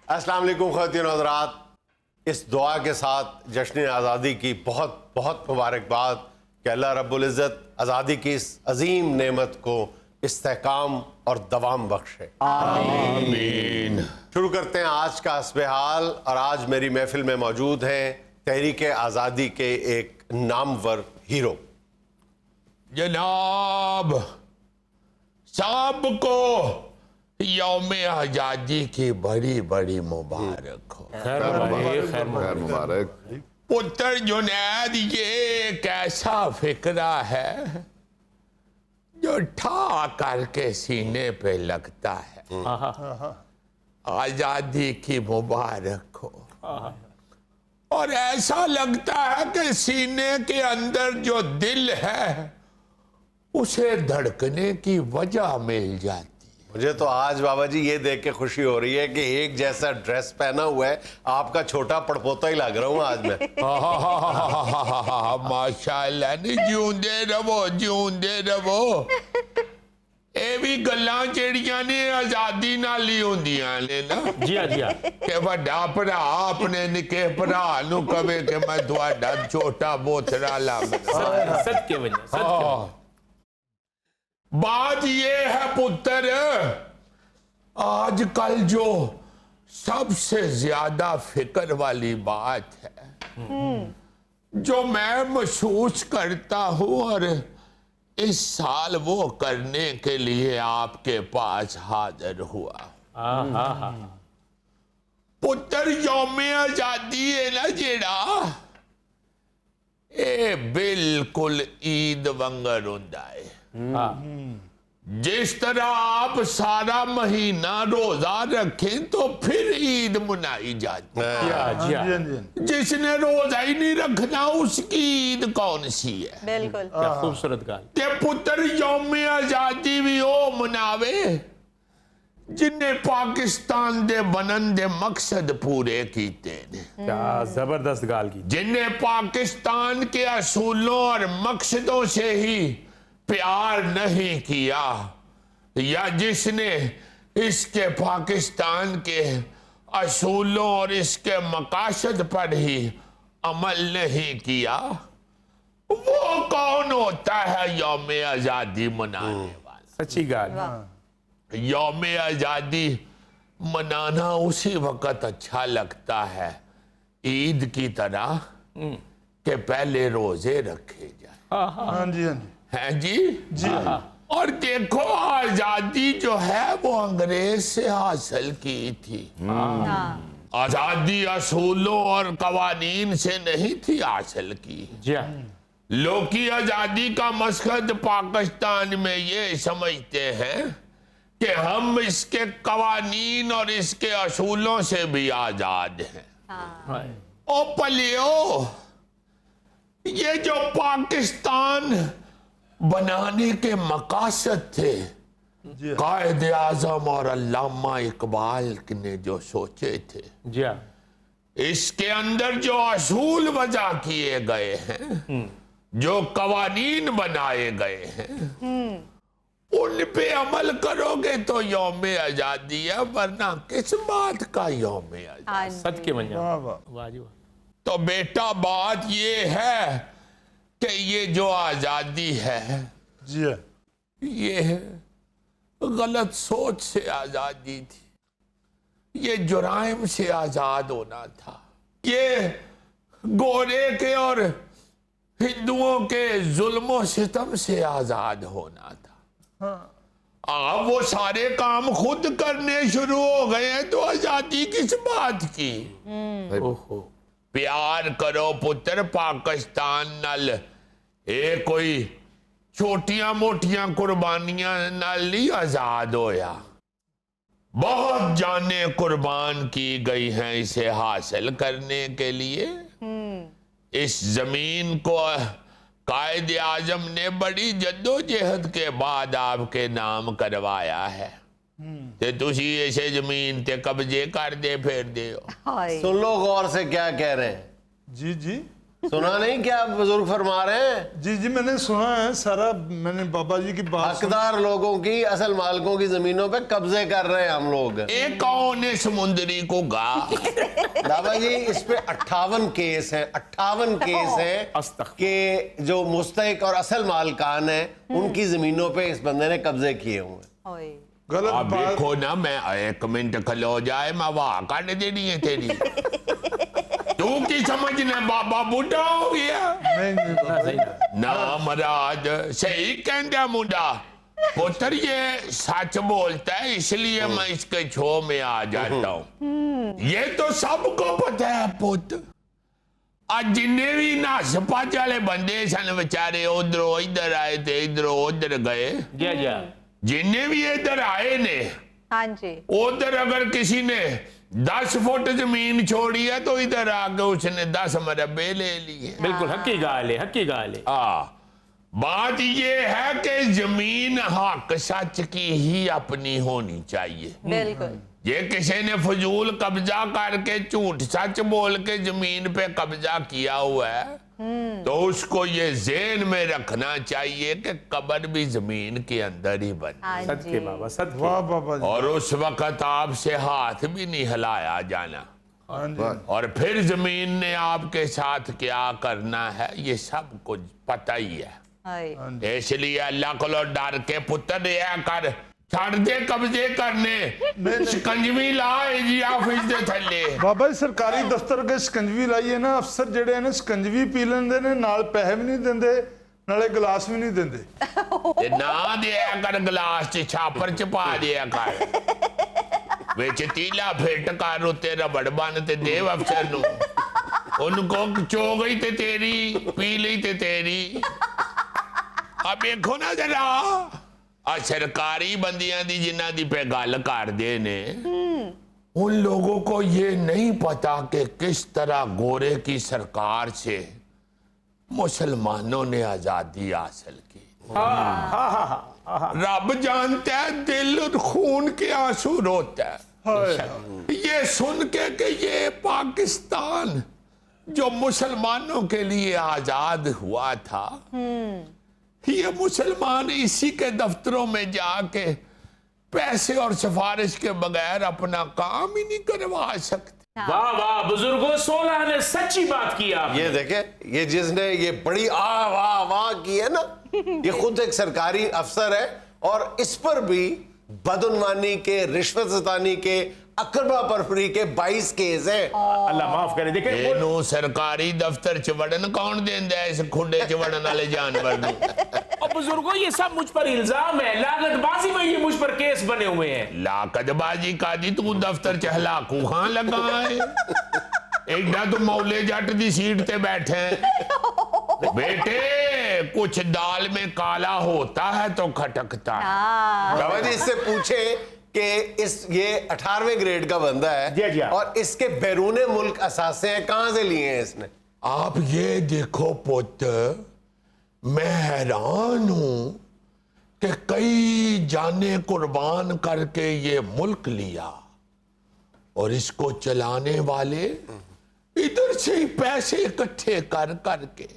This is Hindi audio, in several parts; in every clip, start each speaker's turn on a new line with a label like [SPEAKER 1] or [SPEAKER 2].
[SPEAKER 1] अस्सलाम वालेकुम ख़वातीन और हज़रात, इस दुआ के साथ जश्न आज़ादी की बहुत बहुत मुबारकबाद कि अल्लाह रब्बुल इज़्ज़त आज़ादी की इस अजीम नेमत को इस्तेहकाम और दवाम बख्शे।
[SPEAKER 2] आमीन।
[SPEAKER 1] शुरू करते हैं आज का हस्बे हाल। और आज मेरी महफिल में मौजूद हैं तहरीक आज़ादी के एक नामवर हीरो।
[SPEAKER 2] जनाब सबको यौम आजादी की बड़ी बड़ी मुबारक हो।
[SPEAKER 3] खैर मुबारक।
[SPEAKER 2] पुत्र जुनैद ये एक ऐसा फिक्रा है जो ठा करके सीने पे लगता है। आजादी की मुबारक हो। और ऐसा लगता है कि सीने के अंदर जो दिल है उसे धड़कने की वजह मिल जाती।
[SPEAKER 1] मुझे तो आज बाबा जी ये देख के खुशी हो रही है कि एक जैसा ड्रेस पहना हुआ है, आपका छोटा पड़पोता ही लग रहा हूँ आज मैं।
[SPEAKER 2] माशाअल्लाह नी, जिਉਂਦੇ रवो। ਇਹ ਵੀ ਗੱਲਾਂ ਜਿਹੜੀਆਂ ਨੇ ਆਜ਼ਾਦੀ ਨਾਲ ਹੀ ਹੁੰਦੀਆਂ ਨੇ ਨਾ।
[SPEAKER 4] जी हाँ
[SPEAKER 2] ਕਿ ਵੱਡਾ ਭਰਾ ਆਪਣੇ ਨਿੱਕੇ ਭਰਾ ਨੂੰ ਕਵੇ ਕਿ ਮੈਂ ਤੁਹਾਡਾ ਛੋਟਾ ਬੋਥਰਾ ਲੱਗਦਾ।
[SPEAKER 4] सच के वजह सच
[SPEAKER 2] बात ये है पुत्र, आजकल जो सबसे ज्यादा फिक्र वाली बात है जो मैं महसूस करता हूं और इस साल वो करने के लिए आपके पास हाजिर हुआ।
[SPEAKER 4] के
[SPEAKER 2] पुत्र यौम आजादी है ना जेड़ा, ये बिल्कुल ईद वंगर हुंदा है। जिस तरह आप सारा महीना रोजा रखें तो फिर ईद मनाई जाती है। जिसने रोजा ही नहीं रखना उसकी ईद कौन सी है?
[SPEAKER 5] बिल्कुल।
[SPEAKER 4] क्या खूबसूरत गाल।
[SPEAKER 2] ते पुत्र यौम आजादी भी ओ मनावे जिन्हें पाकिस्तान दे बनन दे मकसद पूरे कीते ने।
[SPEAKER 4] क्या जबरदस्त गाल की।
[SPEAKER 2] जिन्हें पाकिस्तान के असूलों और मकसदों से ही प्यार नहीं किया, या जिसने इसके पाकिस्तान के असूलों और इसके मकासद पर ही अमल नहीं किया, वो कौन होता है यौम आजादी मनाने वाला?
[SPEAKER 4] सच्ची गाल।
[SPEAKER 2] यौम आजादी मनाना उसी वक्त अच्छा लगता है ईद की तरह कि पहले रोजे रखे जाए।
[SPEAKER 3] हाँ जी
[SPEAKER 2] है जी। और देखो आजादी जो है वो अंग्रेज से हासिल की थी। आजादी असूलों और कवानीन से नहीं थी हासिल की।
[SPEAKER 4] जी हाँ।
[SPEAKER 2] लोग की आजादी का मकसद पाकिस्तान में ये समझते हैं कि हम इसके कवानीन और इसके असूलों से भी आजाद हैं। ओ पलियो, ये जो पाकिस्तान बनाने के मकासद थे, कायद आजम और अल्लामा इकबाल ने जो सोचे थे,
[SPEAKER 4] जी हाँ।
[SPEAKER 2] इसके अंदर जो असूल वजह किए गए हैं, जो कवानीन बनाए गए हैं, उन पे अमल करोगे तो यौम आजादी है, वरना किस बात का यौम आजादी?
[SPEAKER 4] सच के वजह। वाह जी वाह।
[SPEAKER 2] तो बेटा बात ये है कि ये जो आजादी है
[SPEAKER 3] जी
[SPEAKER 2] ये गलत सोच से आजादी थी। ये जुराइम से आजाद होना था। ये गोरे के और हिंदुओं के जुल्मों सितम से आजाद होना था। अब वो सारे काम खुद करने शुरू हो गए हैं तो आजादी किस बात की?
[SPEAKER 4] ओहो।
[SPEAKER 2] प्यार करो पुत्र पाकिस्तान नाल। ये कोई छोटियां मोटियां कुर्बानियां नाल नहीं आजाद होया। बहुत जाने कुर्बान की गई हैं इसे हासिल करने के लिए। इस जमीन को कायद आजम ने बड़ी जद्दोजहद के बाद आपके नाम करवाया है। ते तुसी ऐसे जमीन ते कब्जे कर दे फिर दे हो।
[SPEAKER 1] सुन लो गौर से क्या कह रहे हैं।
[SPEAKER 3] जी
[SPEAKER 1] सुना नहीं क्या बुजुर्ग फरमा रहे हैं?
[SPEAKER 3] जी जी मैंने सुना है सारा, मैंने बाबा जी की बात सुनी।
[SPEAKER 1] हकदार लोगों की, असल मालिकों की जमीनों पे कब्जे कर रहे हैं हम लोग।
[SPEAKER 2] एक कौन है समुद्री को गा?
[SPEAKER 1] बाबा जी इस पे 58 केस हैं, 58 केस हैं
[SPEAKER 4] अस्तगफिर।
[SPEAKER 1] कि जो मुस्तहिक और असल मालकान है उनकी जमीनों पे इस बंदे ने कब्जे किए हुए हैं।
[SPEAKER 5] ओए
[SPEAKER 3] गलत
[SPEAKER 2] अब
[SPEAKER 3] बात।
[SPEAKER 2] देखो ना, मैं 1 मिनट खलो जाए मैं वाह काट देनी है तेरी। तू की समझने बाबा बूढ़ा हो गया?
[SPEAKER 3] नहीं नहीं बाबा जी।
[SPEAKER 2] ना महाराज सही कहता मुंडा, पुत्र ये सच बोलता है इसलिए मैं इसके छो में आ जाता हूँ। ये तो सबको पता है पुत्र। आज जिन्ने भी नासपाच वाले बंदे सन बेचारे, उधरों इधर आए थे, इधरों उधर गए,
[SPEAKER 4] जी जी
[SPEAKER 2] जिन्ने भी इधर आए ने,
[SPEAKER 5] हाँ जी
[SPEAKER 2] उधर अगर किसी ने 10 फुट जमीन छोड़ी है तो इधर आके उसने 10 मरबे ले लिए।
[SPEAKER 4] बिल्कुल हकी गाल है, हकी गाल है।
[SPEAKER 2] बात ये है कि जमीन हक सच की ही अपनी होनी चाहिए।
[SPEAKER 5] बिल्कुल
[SPEAKER 2] ये किसी ने फजूल कब्जा करके झूठ सच बोल के जमीन पे कब्जा किया हुआ है तो उसको ये ज़हन में रखना चाहिए कि कब्र भी जमीन के अंदर ही बनी।
[SPEAKER 5] हाँ
[SPEAKER 4] सद
[SPEAKER 5] जी
[SPEAKER 4] के बाबा, सद के।
[SPEAKER 3] वाह बाबा जी।
[SPEAKER 2] और उस वक्त आपसे हाथ भी नहीं हिलाया जाना,
[SPEAKER 3] हाँ जी
[SPEAKER 2] और फिर जमीन ने आपके साथ क्या करना है ये सब कुछ पता ही है।
[SPEAKER 5] हाय
[SPEAKER 2] इसलिए अल्लाह को डर के पुत्र दिया कर, छड़ दे कब्जे करने, शिकंजवी ला जी ऑफिस दे थल्ले।
[SPEAKER 3] बाबा जी सरकारी दफ्तर के शिकंजवी लाइए ना, अफसर जेडे ने शिकंजवी पी लेंदे ने, नाल पैसे भी नहीं देंदे, नाले गिलास भी नहीं देंदे।
[SPEAKER 2] ते ना दिया कर गिलास च, छापर च पा दिया कर, विच तीला फिट कर, उत्ते रबड़ बन ते दे अफसर नू, उनको चो गई ते तेरी, पी ली ते तेरी। अब देखो ना जरा आ सरकारी बंदियां दी जिन्हां दी पे गल करदे ने, उन लोगों को ये नहीं पता कि किस तरह गोरे की सरकार से मुसलमानों ने आजादी हासिल की। रब जानता है दिल और खून के आंसू रोता है ये सुन के कि ये पाकिस्तान जो मुसलमानों के लिए आजाद हुआ था, ये मुसलमान इसी के दफ्तरों में जाके पैसे और सिफारिश के बगैर अपना काम ही नहीं करवा सकते।
[SPEAKER 4] वाह वाह बुजुर्गों, 16 ने सच्ची बात की आप।
[SPEAKER 1] ये देखे, ये जिसने ये बड़ी वाह वाह की है ना, ये खुद एक सरकारी अफसर है और इस पर भी बदउनवानी के, रिश्वत सतानी के, अकरबा परफरी के 22 केस हैं।
[SPEAKER 4] अल्लाह माफ करे। देखे
[SPEAKER 2] ਇਹਨੂੰ सरकारी दफ्तर च वड़न कौन देंदा है इस खुंडे च वड़न वाले जानवर नू?
[SPEAKER 4] और बुजुर्गों ये सब मुझ पर इल्जाम है, लागतबाजी में ये मुझ पर केस बने हुए हैं।
[SPEAKER 2] लाकतबाजी का दी तू दफ्तर च हलाकू खां लगा है, एडा तू मौले जट दी सीट ते बैठे हैं। बेटे कुछ दाल में काला होता है तो खटकता है।
[SPEAKER 1] बाबा जी इससे पूछे कि ये 18वें ग्रेड का बंदा
[SPEAKER 4] जी, जी,
[SPEAKER 1] है और इसके बैरूने मुल्क असासे हैं, कहां से लिए हैं इसने?
[SPEAKER 2] आप ये देखो पुत्र, मैं हैरान हूं कि कई जाने कुर्बान करके ये मुल्क लिया और इसको चलाने वाले इधर से ही पैसे इकट्ठे कर करके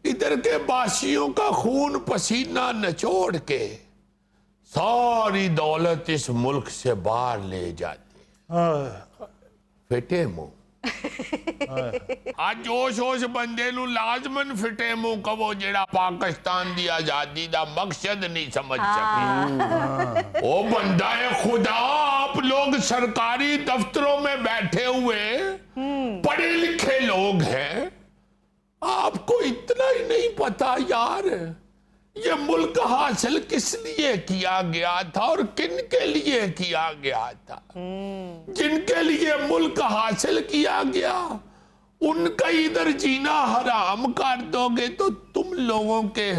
[SPEAKER 2] इधर के बासियों का खून पसीना निचोड़ के सारी दौलत इस मुल्क से बाहर ले जाते। फिटे मुंह आज जोश होश बंदे नू लाजमन फिटे मुंह कवो जेड़ा पाकिस्तान दी आजादी दा मकसद नहीं समझ सके। ओ बंदा है खुदा, आप लोग सरकारी दफ्तरों में बैठे हुए पढ़े लिखे लोग हैं, आपको इतना ही नहीं पता यार ये मुल्क हासिल किस लिए किया गया था और किन के लिए किया गया था? जिनके लिए मुल्क हासिल किया गया उनका इधर जीना हराम कर दोगे तो तुम लोगों के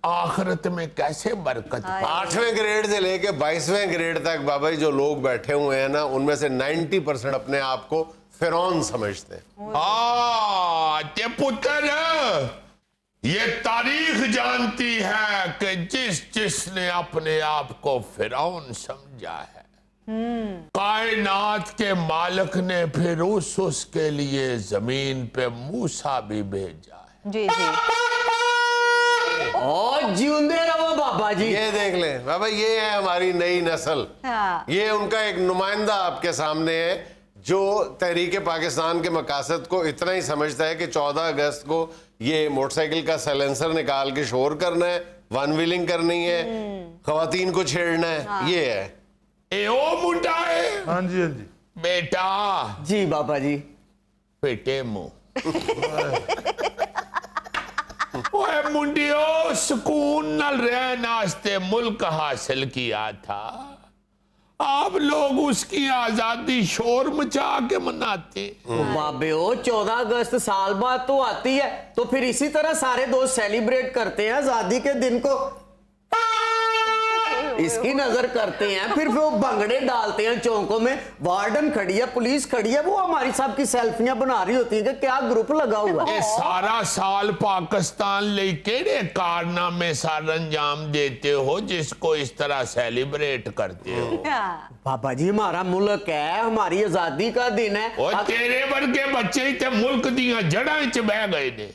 [SPEAKER 2] आखिरत में कैसे बरकत?
[SPEAKER 1] 8वें ग्रेड से लेके 22वें ग्रेड तक बाबा जी जो लोग बैठे हुए हैं ना, उनमें से 90% अपने आप को फिरौन समझते हैं।
[SPEAKER 2] ते पुत्र ये तारीख जानती है कि जिसने अपने आप को फिरौन समझा है कायनात के मालिक ने फिर उसके लिए जमीन पे मूसा भी भेजा है।
[SPEAKER 5] जी जी।
[SPEAKER 6] और जिंदे रहो बाबा जी।
[SPEAKER 1] ये देख ले बाबा, ये है हमारी नई नस्ल।
[SPEAKER 5] हाँ।
[SPEAKER 1] ये उनका एक नुमाइंदा आपके सामने है जो तहरीक पाकिस्तान के मकासद को इतना ही समझता है कि 14 अगस्त को ये मोटरसाइकिल का साइलेंसर निकाल के शोर करना है, वन व्हीलिंग करनी है, खवातीन को छेड़ना है। ये है
[SPEAKER 2] ए ओ मुंडा है
[SPEAKER 3] हाँ जी, हाँ जी।
[SPEAKER 2] बेटा,
[SPEAKER 6] जी बाबा जी।
[SPEAKER 2] पेटे मुंह। ओए मुंडियो, सुकून नाल रहने वास्ते मुल्क हासिल किया था, आप लोग उसकी आजादी शोर मचा के मनाते।
[SPEAKER 6] बाबे ओ 14 अगस्त साल बाद तो आती है, तो फिर इसी तरह सारे दोस्त सेलिब्रेट करते हैं आजादी के दिन को, इसकी नजर करते हैं, फिर वो भंगड़े डालते हैं चौकों में, वार्डन खड़ी है, पुलिस खड़ी है, वो हमारी साहब की सेल्फियां बना रही होती है कि क्या ग्रुप लगा हुआ है।
[SPEAKER 2] ये सारा साल पाकिस्तान ले केड़े कारनामे सार अंजाम देते हो जिसको इस तरह सेलिब्रेट करते हो?
[SPEAKER 5] हाँ।
[SPEAKER 6] बाबा जी हमारा मुल्क है, हमारी आजादी का दिन है।
[SPEAKER 2] और तेरे वर्गे बच्चे ही ते मुल्क दियां जड़ां च बह गए ने।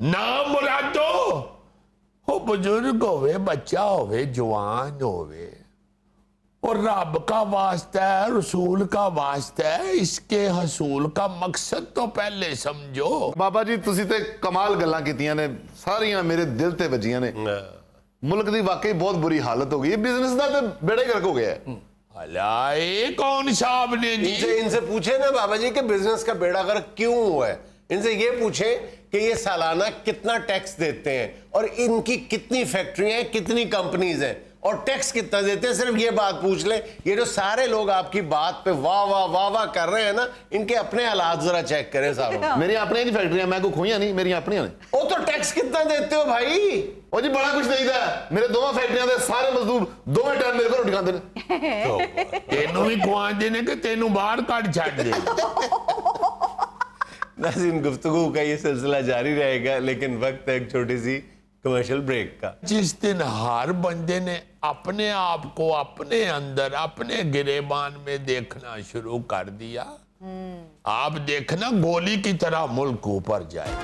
[SPEAKER 2] ना मुरादो हो बुजुर्ग होवे, बच्चा होवे, जवान होवे, और रब का वास्ता है, रसूल का वास्ता है, इसके हसूल का मकसद तो पहले समझो।
[SPEAKER 7] बाबा जी तुसी ते कमाल गल्लां कीतियां ने, सारियां मेरे दिल ते वजियां ने। मुल्क दी वाकई बहुत बुरी हालत हो गई, बिजनेस दा ते बेड़ा ही गर्क हो गया है।
[SPEAKER 2] भला ये कौन साहब ने जी?
[SPEAKER 1] इनसे पूछे ना बाबा जी कि बिजनेस का बेड़ा गर्क क्यों हुआ है। इनसे ये पूछें कि ये सालाना कितना टैक्स देते हैं और इनकी कितनी फैक्ट्रियां हैं, कितनी कंपनीज हैं और टैक्स कितना देते हैं। सिर्फ ये बात पूछ ले। ये जो सारे लोग आपकी बात पे वाह वाह वाह वाह कर रहे हैं ना, इनके अपने हालात जरा चेक करें साहब।
[SPEAKER 7] मेरी अपनी दी फैक्ट्रियां, मैं को खोइयां नहीं, मेरी अपनी ने।
[SPEAKER 1] वो तो टैक्स कितना देते हो भाई?
[SPEAKER 7] ओ जी बड़ा कुछ नहीं था, मेरे दोवां फैक्ट्रियां दे सारे मजदूर दोवें टाइम मेरे को रोटी खांदे ने।
[SPEAKER 2] तेनू भी खुआ देने के तेनू बाहर काट छाड़ दे।
[SPEAKER 1] नाज़रीन, गुफ्तगू का ये सिलसिला जारी रहेगा, लेकिन वक्त है एक छोटी सी कमर्शियल ब्रेक का।
[SPEAKER 2] जिस दिन हर बंदे ने अपने आप को अपने अंदर अपने गिरेबान में देखना शुरू कर दिया, आप देखना गोली की तरह मुल्क ऊपर जाए।